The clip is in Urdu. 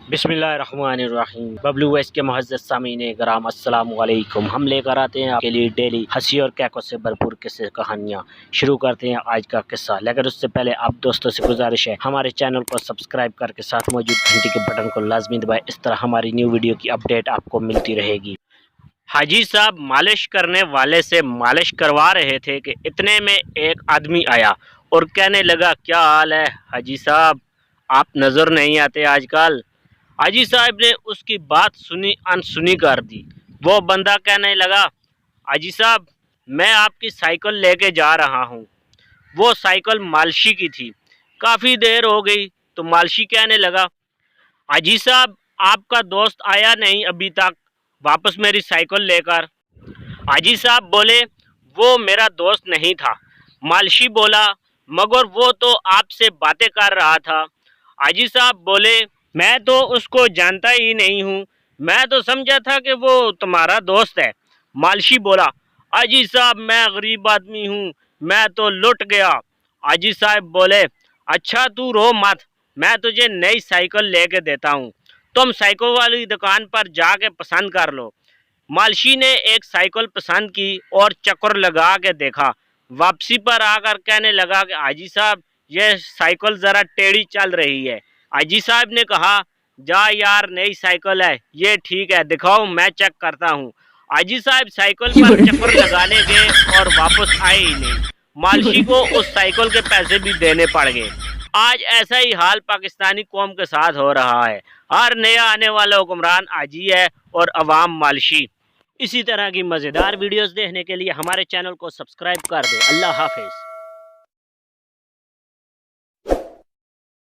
بسم اللہ الرحمن الرحیم۔ ببلو ویس کے معزز سامعین کرام السلام علیکم۔ ہم لے کر آتے ہیں آپ کے لیے ڈیلی ہنسی اور کیکوں سے بھرپور قصے کہانیاں۔ شروع کرتے ہیں آج کا قصہ، لیکن اس سے پہلے آپ دوستوں سے گزارش ہے ہمارے چینل کو سبسکرائب کر کے ساتھ موجود گھنٹی کے بٹن کو لازمی دبائیں، اس طرح ہماری نیو ویڈیو کی اپڈیٹ آپ کو ملتی رہے گی۔ حاجی صاحب مالش کرنے والے سے مالش کروا رہے تھے کہ اتنے میں ایک آدمی آیا اور کہنے لگا، کیا حال ہے حاجی صاحب، آپ نظر نہیں آتے آج کل۔ حاجی صاحب نے اس کی بات سنی انسنی کر دی۔ وہ بندہ کہنے لگا، حاجی صاحب میں آپ کی سائیکل لے کے جا رہا ہوں۔ وہ سائیکل مالشی کی تھی۔ کافی دیر ہو گئی تو مالشی کہنے لگا، حاجی صاحب آپ کا دوست آیا نہیں ابھی تک واپس میری سائیکل لے کر۔ حاجی صاحب بولے، وہ میرا دوست نہیں تھا۔ مالشی بولا، مگر وہ تو آپ سے باتیں کر رہا تھا۔ حاجی صاحب بولے، میں تو اس کو جانتا ہی نہیں ہوں، میں تو سمجھا تھا کہ وہ تمہارا دوست ہے۔ مالشی بولا، حاجی صاحب میں غریب آدمی ہوں، میں تو لٹ گیا۔ حاجی صاحب بولے، اچھا تو رو مت، میں تجھے نئی سائیکل لے کے دیتا ہوں، تم سائیکل والی دکان پر جا کے پسند کر لو۔ مالشی نے ایک سائیکل پسند کی اور چکر لگا کے دیکھا۔ واپسی پر آ کر کہنے لگا کہ حاجی صاحب یہ سائیکل ذرا ٹیڑھی چل رہی ہے۔ حاجی صاحب نے کہا، جا یار نئی سائیکل ہے، یہ ٹھیک ہے، دکھاؤ میں چیک کرتا ہوں۔ حاجی صاحب سائیکل پر چکر لگانے گئے اور واپس آئے ہی نہیں۔ مالشی کو اس سائیکل کے پیسے بھی دینے پڑ گئے۔ آج ایسا ہی حال پاکستانی قوم کے ساتھ ہو رہا ہے۔ ہر نیا آنے والا حکمران حاجی ہے اور عوام مالشی۔ اسی طرح کی مزیدار ویڈیوز دیکھنے کے لیے ہمارے چینل کو سبسکرائب کر دیں۔ اللہ حافظ۔